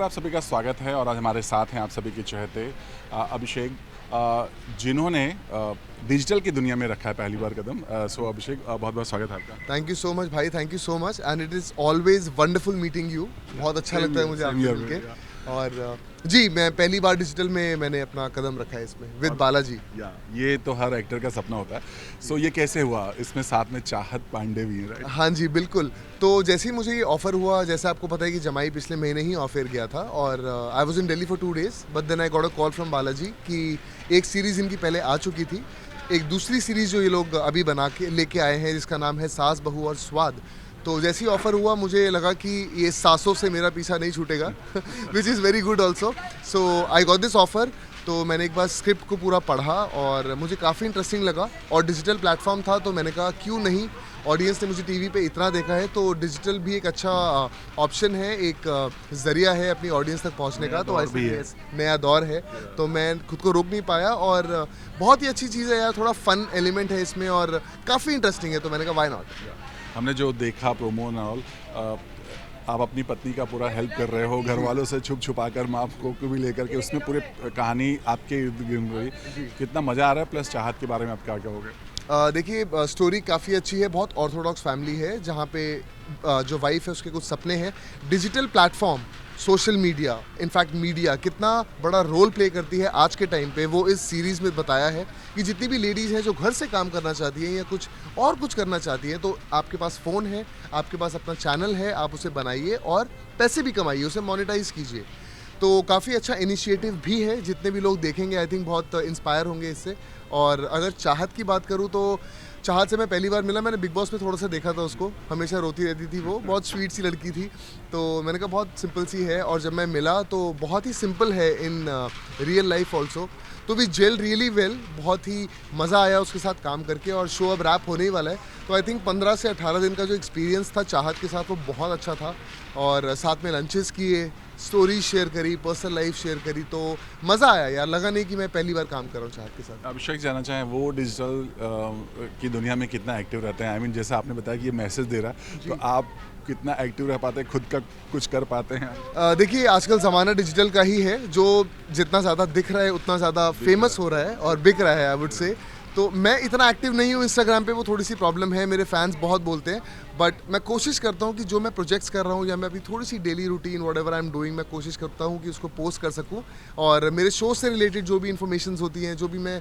आप सभी का स्वागत है और आज हमारे साथ हैं आप सभी के चहेते अभिषेक, जिन्होंने डिजिटल की दुनिया में रखा है पहली बार कदम। सो अभिषेक, बहुत बहुत स्वागत है आपका। थैंक यू सो मच भाई, thank you so much and it is always wonderful meeting you. बहुत अच्छा लगता है मुझे आपसे मिलके। और जी, मैं पहली बार डिजिटल में मैंने अपना कदम रखा है इसमें विद बालाजी। ये तो हर एक्टर का सपना होता है। सो ये कैसे हुआ? इसमें साथ में चाहत पांडे भी हैं, राइट? हाँ जी बिल्कुल। तो जैसे ही मुझे ये ऑफर हुआ, जैसे आपको पता है कि जमाई पिछले महीने ही ऑफर गया था और I was in Delhi for 2 days, but then I got a call from Balaji कि एक सीरीज़ इनकी पहले आ चुकी थी, एक दूसरी सीरीज़ जो ये लोग अभी बना के लेके आए हैं जिसका नाम है सास बहू और स्वाद। तो जैसे ही ऑफ़र हुआ मुझे लगा कि ये सासों से मेरा पीछा नहीं छूटेगा which is very good also. So I got this offer. तो मैंने एक बार स्क्रिप्ट को पूरा पढ़ा और मुझे काफ़ी इंटरेस्टिंग लगा और डिजिटल प्लेटफॉर्म था तो मैंने कहा क्यों नहीं, ऑडियंस ने मुझे टीवी पे इतना देखा है तो डिजिटल भी एक अच्छा ऑप्शन है, एक ज़रिया है अपनी ऑडियंस तक पहुंचने का। तो ऐसे नया दौर है तो मैं खुद को रोक नहीं पाया और बहुत ही अच्छी चीज़ है यार, थोड़ा फ़न एलिमेंट है इसमें और काफ़ी इंटरेस्टिंग है तो मैंने कहा वाई नॉट। हमने जो देखा प्रोमो एंड ऑल, आप अपनी पत्नी का पूरा हेल्प कर रहे हो, घर वालों से छुप छुपा कर माँ को भी लेकर के, उसमें पूरे कहानी आपके इर्द गिर्द रही। कितना मज़ा आ रहा है। प्लस चाहत के बारे में आप क्या कहोगे? देखिए, स्टोरी काफ़ी अच्छी है, बहुत ऑर्थोडॉक्स फैमिली है जहाँ पे जो वाइफ है उसके कुछ सपने हैं। Digital platform, social media, in fact media कितना बड़ा रोल प्ले करती है आज के टाइम पे, वो इस सीरीज़ में बताया है कि जितनी भी लेडीज़ हैं जो घर से काम करना चाहती हैं या कुछ करना चाहती हैं तो आपके पास फ़ोन है, आपके पास अपना चैनल है, आप उसे बनाइए और पैसे भी कमाइए, उसे मोनेटाइज कीजिए। तो काफ़ी अच्छा इनिशिएटिव भी है, जितने भी लोग देखेंगे आई थिंक बहुत इंस्पायर होंगे इससे। और अगर चाहत की बात करूँ तो चाहत से मैं पहली बार मिला, मैंने बिग बॉस में थोड़ा सा देखा था उसको, हमेशा रोती रहती थी, वो बहुत स्वीट सी लड़की थी तो मैंने कहा बहुत सिंपल सी है और जब मैं मिला तो बहुत ही सिंपल है इन रियल लाइफ ऑल्सो। तो वी जेल रियली वेल, बहुत ही मज़ा आया उसके साथ काम करके और शो अब रैप होने ही वाला है तो आई थिंक 15 से 18 दिन का जो एक्सपीरियंस था चाहत के साथ वो बहुत अच्छा था और साथ में लंचेस किए, स्टोरी शेयर करी, पर्सनल लाइफ शेयर करी तो मज़ा आया यार, लगा नहीं कि मैं पहली बार काम कर रहा हूँ चाहत के साथ। अभिषेक, जानना चाहें वो डिजिटल की दुनिया में कितना एक्टिव रहते हैं? आई मीन जैसे आपने बताया कि ये मैसेज दे रहा है तो आप कितना एक्टिव रह पाते हैं, खुद का कुछ कर पाते हैं? देखिए, आजकल ज़माना डिजिटल का ही है, जो जितना ज़्यादा दिख रहा है उतना ज़्यादा फेमस हो रहा है और बिक रहा है आई वुड से। तो मैं इतना एक्टिव नहीं हूँ इंस्टाग्राम पे, वो थोड़ी सी प्रॉब्लम है, मेरे फैंस बहुत बोलते हैं, बट मैं कोशिश करता हूँ कि जो मैं प्रोजेक्ट्स कर रहा हूँ या मैं अभी थोड़ी सी daily routine whatever I am doing, मैं कोशिश करता हूँ कि उसको पोस्ट कर सकूँ और मेरे शो से रिलेटेड जो भी इन्फॉर्मेशन होती हैं, जो भी मैं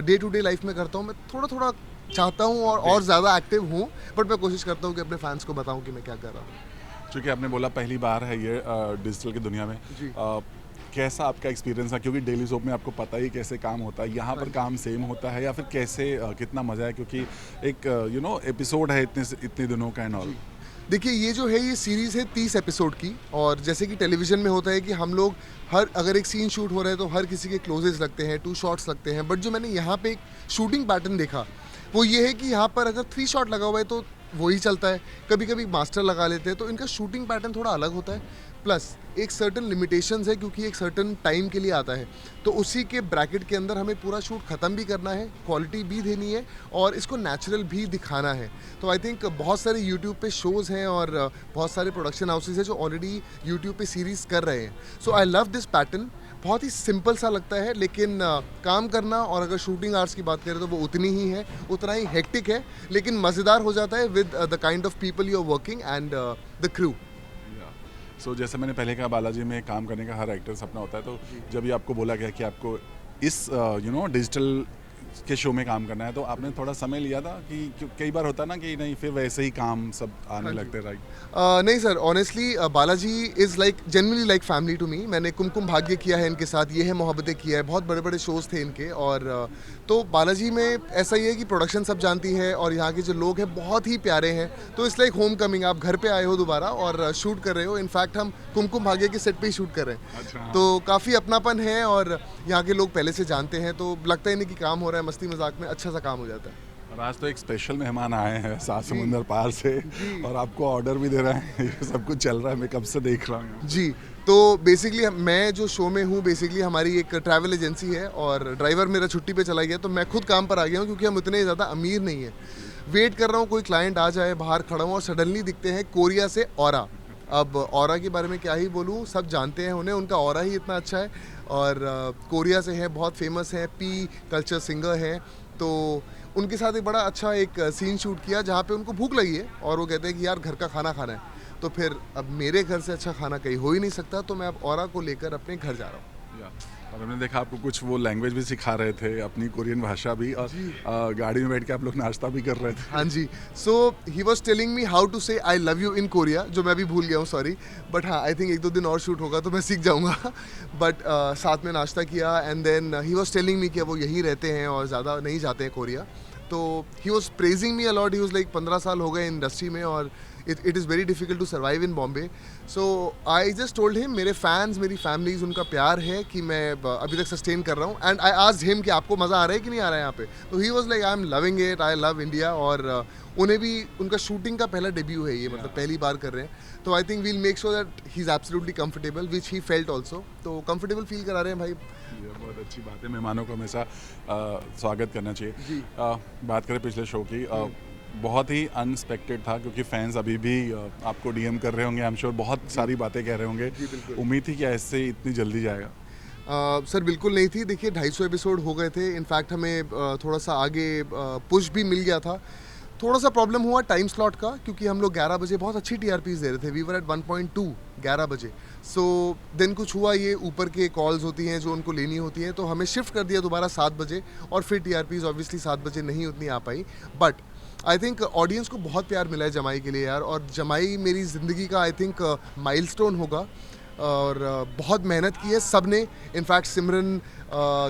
डे टू डे लाइफ में करता हूँ, मैं थोड़ा थोड़ा चाहता हूँ और ज़्यादा एक्टिव हूँ, बट मैं कोशिश करता हूँ कि अपने फैंस को बताऊँ कि मैं क्या कर रहा हूँ। चूँकि आपने बोला पहली बार है ये डिजिटल की दुनिया में, कैसा आपका एक्सपीरियंस है? क्योंकि डेली सोप में आपको पता ही कैसे काम होता है, यहाँ पर काम सेम होता है या फिर कैसे, कितना मज़ा है? क्योंकि एक एपिसोड है इतने दिनों का एंड ऑल। देखिए, ये जो है ये सीरीज़ है 30 एपिसोड की और जैसे कि टेलीविज़न में होता है कि हम लोग अगर एक सीन शूट हो रहा है तो हर किसी के क्लोजेस लगते हैं, 2 शॉट्स लगते हैं, बट जो मैंने यहाँ पे एक शूटिंग पैटर्न देखा वो ये है कि यहाँ पर अगर 3 शॉट लगा हुआ है तो वही चलता है, कभी कभी मास्टर लगा लेते हैं तो इनका शूटिंग पैटर्न थोड़ा अलग होता है। प्लस एक सर्टन लिमिटेशंस है क्योंकि एक सर्टन टाइम के लिए आता है तो उसी के ब्रैकेट के अंदर हमें पूरा शूट ख़त्म भी करना है, क्वालिटी भी देनी है और इसको नेचुरल भी दिखाना है। तो आई थिंक बहुत सारे यूट्यूब पे शोज़ हैं और बहुत सारे प्रोडक्शन हाउसेज हैं जो ऑलरेडी यूट्यूब पे सीरीज़ कर रहे हैं। सो आई लव दिस पैटर्न, बहुत ही सिंपल सा लगता है लेकिन काम करना और अगर शूटिंग आवर्स की बात करें तो वो उतनी ही है, उतना ही हेक्टिक है लेकिन मज़ेदार हो जाता है with the kind of people you are working and the crew. So जैसे मैंने पहले कहा, बालाजी में काम करने का हर एक्टर सपना होता है, तो जब ये आपको बोला गया कि आपको इस डिजिटल के शो में काम करना है तो आपने थोड़ा समय लिया था कि कई बार होता है ना कि नहीं फिर वैसे ही काम सब आने लगते, राइट? नहीं sir, honestly Balaji is like genuinely like family to me. मैंने कुमकुम भाग्य किया है इनके साथ, ये है मोहब्बतें किया है, बहुत बड़े बड़े शोज़ थे इनके और तो बालाजी में ऐसा ही है कि प्रोडक्शन सब जानती है और यहाँ के जो लोग हैं बहुत ही प्यारे हैं तो इट्स लाइक होम कमिंग, आप घर पे आए हो दोबारा और शूट कर रहे हो। इनफैक्ट हम कुमकुम भाग्य के सेट पे ही शूट कर रहे हैं। अच्छा। तो काफ़ी अपनापन है और यहाँ के लोग पहले से जानते हैं तो लगता ही नहीं कि काम हो रहा है, मस्ती मजाक में अच्छा सा काम हो जाता है। और आज तो एक स्पेशल मेहमान आए हैं 7 समुंदर पार से और आपको ऑर्डर भी दे रहे हैं, ये सब कुछ चल रहा है, मैं कब से देख रहा हूँ। जी, तो बेसिकली मैं जो शो में हूँ बेसिकली हमारी एक ट्रैवल एजेंसी है और ड्राइवर मेरा छुट्टी पे चला गया तो मैं खुद काम पर आ गया हूँ क्योंकि हम इतने ज़्यादा अमीर नहीं हैं। वेट कर रहा हूँ कोई क्लाइंट आ जाए, बाहर खड़ा हूँ और सडनली दिखते हैं कोरिया से ऑरा अब ऑरा के बारे में क्या ही बोलूँ, सब जानते हैं उन्हें, उनका ऑरा ही इतना अच्छा है। और कोरिया से है, बहुत फेमस है, पी कल्चर सिंगर हैं। तो उनके साथ एक बड़ा अच्छा एक सीन शूट किया जहाँ पे उनको भूख लगी है और वो कहते हैं कि यार घर का खाना खाना है। तो फिर अब मेरे घर से अच्छा खाना कहीं हो ही नहीं सकता, तो मैं अब ऑरा को लेकर अपने घर जा रहा हूँ। या और हमने देखा आपको कुछ वो लैंग्वेज भी सिखा रहे थे, अपनी कोरियन भाषा भी, और गाड़ी में बैठ के आप लोग नाश्ता भी कर रहे थे। हाँ जी, so he was telling me how to say I love you in Korea, जो मैं अभी भूल गया हूँ, सॉरी। बट हाँ, आई थिंक 1-2 दिन और शूट होगा तो मैं सीख जाऊँगा। बट साथ में नाश्ता किया and then he was telling me कि वो यहीं रहते हैं और ज़्यादा नहीं जाते हैं कोरिया। तो he was praising me a lot, he was like 15 साल हो गए इंडस्ट्री में और it is very difficult to survive in Bombay. So I just told him, मेरे फैंस, मेरी फैमिलीज, उनका प्यार है कि मैं अभी तक सस्टेन कर रहा हूँ। एंड आई आस्क्ड हिम कि आपको मज़ा आ रहा है कि नहीं आ रहा है यहाँ पे। तो he was like I am loving it, I love India. और उन्हें भी, उनका शूटिंग का पहला डेब्यू है ये, मतलब पहली बार कर रहे हैं। तो I think we'll make sure that he is absolutely comfortable, which he felt also. तो कंफर्टेबल फील करा रहे हैं भाई। ये बहुत अच्छी बात है, मेहमानों को हमेशा स्वागत करना चाहिए। जी। बात करें पिछले शो की, बहुत ही अनएक्सपेक्टेड था क्योंकि फैंस अभी भी आपको डीएम कर रहे होंगे, आई एम श्योर बहुत सारी बातें कह रहे होंगे। जी, बिल्कुल। उम्मीद थी कि ऐसे इतनी जल्दी जाएगा? सर बिल्कुल नहीं थी। देखिए 250 एपिसोड हो गए थे, इनफैक्ट हमें थोड़ा सा आगे पुश भी मिल गया था। थोड़ा सा प्रॉब्लम हुआ टाइम स्लॉट का, क्योंकि हम लोग 11 बजे बहुत अच्छी टीआरपीज दे रहे थे, वी वर एट 1.2 11 बजे। सो देन कुछ हुआ, ये ऊपर के कॉल्स होती हैं जो उनको लेनी होती हैं, तो हमें शिफ्ट कर दिया दोबारा 7 बजे, और फिर टीआरपीज ऑब्वियसली 7 बजे नहीं उतनी आ पाई। बट आई थिंक ऑडियंस को बहुत प्यार मिला है जमाई के लिए यार, और जमाई मेरी ज़िंदगी का आई थिंक माइलस्टोन होगा। और बहुत मेहनत की है सब ने, इनफैक्ट सिमरन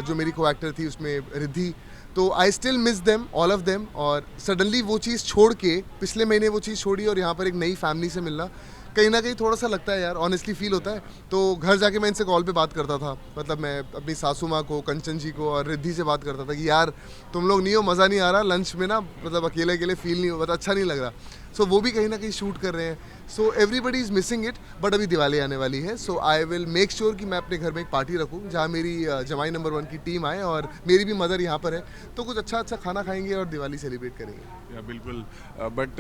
जो मेरी को एक्टर थी उसमें, रिद्धि, तो I still miss them, all of them. और सडनली वो चीज़ छोड़ के, पिछले महीने वो चीज़ छोड़ी और यहाँ पर एक नई फैमिली से मिलना, कहीं ना कहीं थोड़ा सा लगता है यार, ऑनेस्टली फील होता है। तो घर जाके मैं इनसे कॉल पे बात करता था, मतलब मैं अपनी सासू माँ को, कंचन जी को और रिद्धि से बात करता था कि यार तुम लोग नहीं हो, मज़ा नहीं आ रहा लंच में ना, मतलब अकेले अकेले फील नहीं हो, मतलब अच्छा नहीं लग रहा। सो वो भी कहीं ना कहीं शूट कर रहे हैं। So everybody is missing it. But अभी दिवाली आने वाली है, सो आई विल मेक श्योर कि मैं अपने घर में एक पार्टी रखूँ जहाँ मेरी जमाई नंबर 1 की टीम आए, और मेरी भी मदर यहाँ पर है, तो कुछ अच्छा अच्छा खाना खाएंगे और दिवाली सेलिब्रेट करेंगे। या बिल्कुल। बट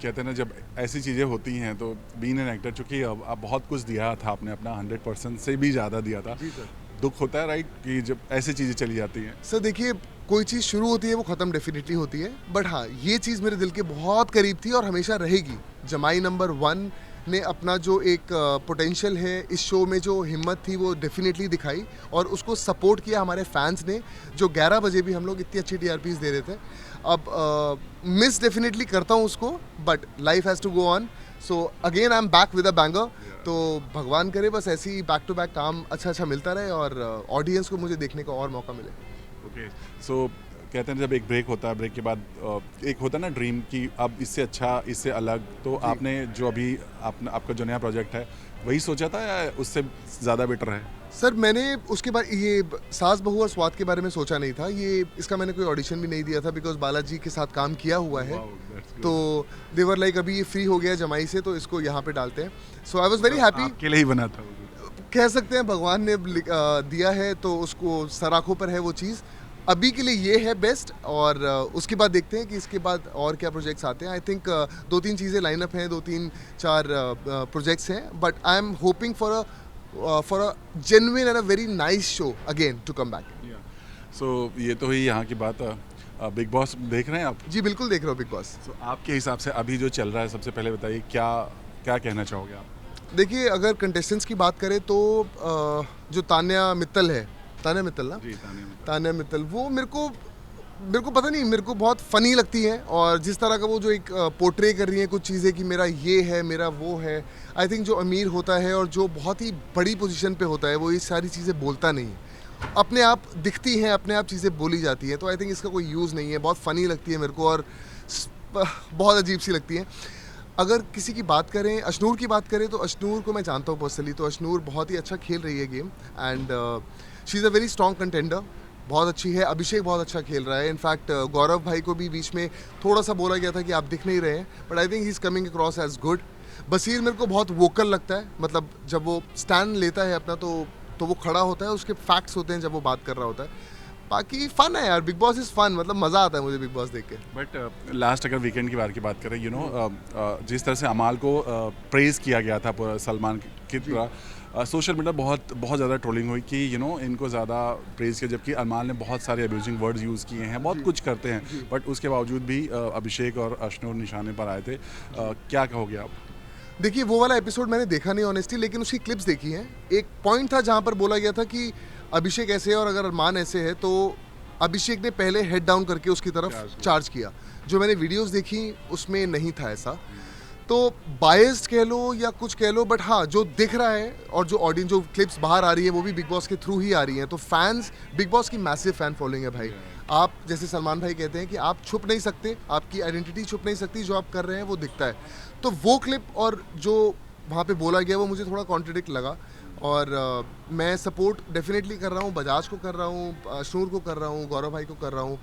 कहते हैं ना, जब ऐसी चीज़ें होती हैं तो बीइंग एन एक्टर, चूँकि अब बहुत कुछ दिया था आपने, अपना 100% से भी ज़्यादा दिया था। जी सर। दुख होता है राइट, कि जब ऐसी चीज़ें चली जाती हैं? सर देखिए, कोई चीज़ शुरू होती है वो ख़त्म डेफिनेटली होती है, बट हाँ, ये चीज़ मेरे दिल के बहुत करीब थी और हमेशा रहेगी। जमाई नंबर 1 ने अपना जो एक पोटेंशियल है इस शो में, जो हिम्मत थी, वो डेफिनेटली दिखाई, और उसको सपोर्ट किया हमारे फैंस ने, जो 11 बजे भी हम लोग इतनी अच्छी टीआरपीज दे रहे थे। अब मिस डेफिनेटली करता हूँ उसको, but life has to go on. So again I am back with a banger. तो भगवान करे बस ऐसे ही बैक टू बैक काम अच्छा अच्छा मिलता रहे और ऑडियंस को मुझे देखने का और मौका मिले। ओके, सो कहते हैं जब एक ब्रेक होता है, ब्रेक के बाद एक होता है ना ड्रीम कि अब इससे अच्छा, इससे अलग, तो आपने जो अभी आपका जो नया प्रोजेक्ट है वही सोचा था या उससे ज़्यादा बेटर है? सर मैंने उसके बाद ये सास बहू और स्वाद के बारे में सोचा नहीं था, ये इसका मैंने कोई ऑडिशन भी नहीं दिया था, बिकॉज बालाजी के साथ काम किया हुआ है। Wow, that's good. तो देवर लाइक अभी ये फ्री हो गया जमाई से, तो इसको यहाँ पे डालते हैं। सो आई वॉज वेरी हैप्पी। आपके लिए ही बना था वो? कह सकते हैं भगवान ने दिया है तो उसको सराखों पर है वो चीज़। अभी के लिए ये है बेस्ट, और उसके बाद देखते हैं कि इसके बाद और क्या प्रोजेक्ट्स आते हैं। आई थिंक 2-3 चीज़ें लाइनअप हैं, 2-3-4 प्रोजेक्ट्स हैं, but I am hoping for a genuine and a very nice show again to come back. So ये तो ही यहाँ की बात। बिग बॉस देख रहे हैं आप? जी बिल्कुल देख रहा हूँ बिग बॉस। सो आपके हिसाब से अभी जो चल रहा है, सबसे पहले बताइए क्या क्या कहना चाहोगे आप? देखिए, अगर कंटेस्टेंट्स की बात करें तो जो तान्या मित्तल है, तान्या मित्तल ना, जी, तान्या मित्तल, वो मेरे को पता नहीं, मेरे को बहुत फ़नी लगती है। और जिस तरह का वो जो एक पोर्ट्रे कर रही हैं कुछ चीज़ें कि मेरा ये है, मेरा वो है। आई थिंक जो अमीर होता है और जो बहुत ही बड़ी पोजीशन पे होता है, वो ये सारी चीज़ें बोलता नहीं है, अपने आप दिखती हैं, अपने आप चीज़ें बोली जाती हैं। तो आई थिंक इसका कोई यूज़ नहीं है, बहुत फ़नी लगती है मेरे को, और बहुत अजीब सी लगती है। अगर किसी की बात करें, अशनूर की बात करें, तो अशनूर को मैं जानता हूँ पर्सनली, तो अशनूर बहुत ही अच्छा खेल रही है game, and she is a very strong contender, बहुत अच्छी है। अभिषेक बहुत अच्छा खेल रहा है। इनफैक्ट गौरव भाई को भी बीच में थोड़ा सा बोला गया था कि आप दिख नहीं रहे हैं, but I think he is coming across as good. Basir मेरे को बहुत वोकल लगता है, मतलब जब वो स्टैंड लेता है अपना, तो वो खड़ा होता है, उसके फैक्ट्स होते हैं जब वो बात कर रहा होता है। बाकी फन है यार, बिग बॉस इज़ फन, मतलब मज़ा आता है मुझे बिग बॉस देख के। बट लास्ट अगर वीकेंड की बात करें, यू नो जिस तरह से अमाल को प्रेज़ किया गया था सलमान की तरह, सोशल मीडिया बहुत बहुत ज़्यादा ट्रोलिंग हुई कि यू नो इनको ज़्यादा प्रेज़ किया, जबकि अमाल ने बहुत सारे अब्यूजिंग वर्ड्स यूज़ किए हैं, बहुत कुछ करते हैं, बट उसके बावजूद भी अभिषेक और अश्नूर निशाने पर आए थे। क्या कहोगे आप? देखिए वो वाला एपिसोड मैंने देखा नहीं ऑनेस्टली, लेकिन उसकी क्लिप्स देखी हैं। एक पॉइंट था जहाँ पर बोला गया था कि अभिषेक ऐसे है और अगर अरमान ऐसे है, तो अभिषेक ने पहले हेड डाउन करके उसकी तरफ चार्ज किया। जो मैंने वीडियोस देखी उसमें नहीं था ऐसा, तो बायस्ड कह लो या कुछ कह लो, बट हाँ जो दिख रहा है और जो ऑडियंस, जो क्लिप्स बाहर आ रही है वो भी बिग बॉस के थ्रू ही आ रही हैं। तो फैंस, बिग बॉस की मैसिव फैन फॉलोइंग है भाई। आप जैसे सलमान भाई कहते हैं कि आप छुप नहीं सकते, आपकी आइडेंटिटी छुप नहीं सकती, जो आप कर रहे हैं वो दिखता है। तो वो क्लिप और जो वहाँ पे बोला गया वो मुझे थोड़ा कॉन्ट्रडिक्ट लगा, और मैं सपोर्ट डेफिनेटली कर रहा हूँ, बजाज को कर रहा हूँ, अश्नूर को कर रहा हूँ, गौरव भाई को कर रहा हूँ।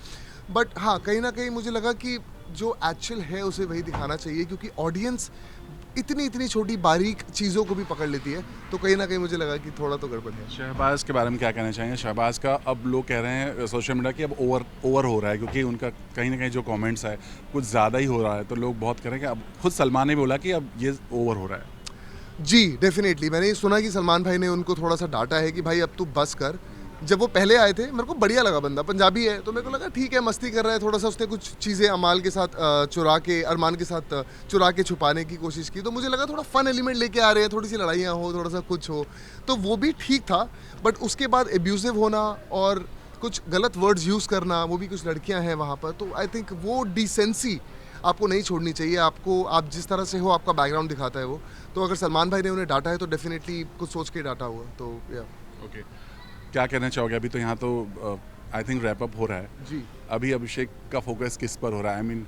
बट हाँ कहीं ना कहीं मुझे लगा कि जो एक्चुअल है उसे वही दिखाना चाहिए, क्योंकि ऑडियंस इतनी छोटी बारीक चीज़ों को भी पकड़ लेती है। तो कहीं ना कहीं मुझे लगा कि थोड़ा तो गड़बड़ है। शहबाज के बारे में क्या कहना चाहेंगे? शहबाज का अब लोग कह रहे हैं सोशल मीडिया की अब ओवर हो रहा है, क्योंकि उनका कहीं ना कहीं जो कमेंट्स है कुछ ज़्यादा ही हो रहा है, तो लोग बहुत कह रहे हैं कि अब खुद सलमान ने बोला कि अब ये ओवर हो रहा है। जी डेफिनेटली, मैंने ये सुना कि सलमान भाई ने उनको थोड़ा सा डांटा है कि भाई अब तू बस कर। जब वो पहले आए थे मेरे को बढ़िया लगा, बंदा पंजाबी है, तो मेरे को लगा ठीक है मस्ती कर रहा है, थोड़ा सा उसने कुछ चीज़ें अमाल के साथ चुरा के, अरमान के साथ चुरा के छुपाने की कोशिश की, तो मुझे लगा थोड़ा फन एलिमेंट लेके आ रहे हैं, थोड़ी सी लड़ाइयाँ हो, थोड़ा सा कुछ हो, तो वो भी ठीक था। बट उसके बाद एब्यूजिव होना और कुछ गलत वर्ड्स यूज़ करना, वो भी कुछ लड़कियाँ हैं वहाँ पर, तो आई थिंक वो डिसेंसी आपको नहीं छोड़नी चाहिए। आपको, आप जिस तरह से हो, आपका बैकग्राउंड दिखाता है वो। तो अगर सलमान भाई ने उन्हें डांटा है तो डेफिनेटली कुछ सोच के डांटा हुआ, तो या ओके, क्या कहना चाहोगे? अभी तो यहाँ तो आई थिंक रैप अप हो रहा है जी। अभी अभिषेक का फोकस किस पर हो रहा है? I mean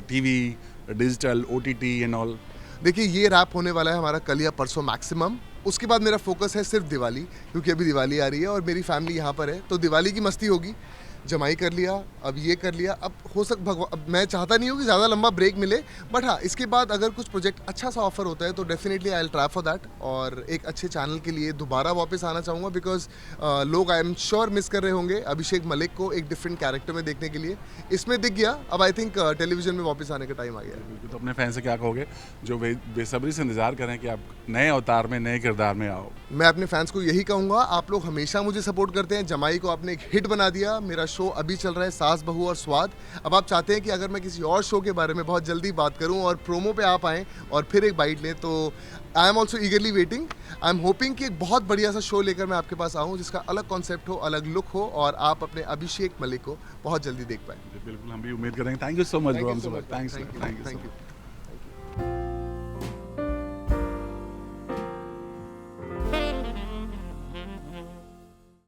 TV, digital, OTT and all. देखिए ये रैप होने वाला है हमारा कल या परसों मैक्सिमम। उसके बाद मेरा फोकस है सिर्फ दिवाली, क्योंकि अभी दिवाली आ रही है और मेरी फैमिली यहाँ पर है, तो दिवाली की मस्ती होगी। जमाई कर लिया, अब ये कर लिया, अब हो अब मैं चाहता नहीं हूँ कि ज़्यादा लंबा ब्रेक मिले, बट हाँ इसके बाद अगर कुछ प्रोजेक्ट अच्छा सा ऑफर होता है तो definitely I will try for that, और एक अच्छे चैनल के लिए दोबारा वापस आना चाहूँगा, बिकॉज लोग आई एम श्योर मिस कर रहे होंगे अभिषेक मलिक को एक डिफरेंट कैरेक्टर में देखने के लिए। इसमें दिख गया, अब आई थिंक टेलीविजन में वापस आने का टाइम आ गया है। तो अपने फैन से क्या कहोगे जो बेसब्री से इंतजार करें कि आप नए अवतार में, नए किरदार में आओ? मैं अपने फैंस को यही कहूँगा, आप लोग हमेशा मुझे सपोर्ट करते हैं। जमाई को आपने एक हिट बना दिया, मेरा शो अभी चल रहा है सास बहू और स्वाद। अब आप चाहते हैं कि अगर मैं किसी और शो के बारे में बहुत जल्दी बात करूं और प्रोमो पे आप आएँ और फिर एक बाइट लें, तो I am also ईगरली waiting. I am hopping कि एक बहुत बढ़िया सा शो लेकर मैं आपके पास आऊँ, जिसका अलग कॉन्सेप्ट हो, अलग लुक हो, और आप अपने अभिषेक मलिक को बहुत जल्दी देख पाएँ। बिल्कुल, हम भी उम्मीद करेंगे। Thank you so much bro, thanks, thank you.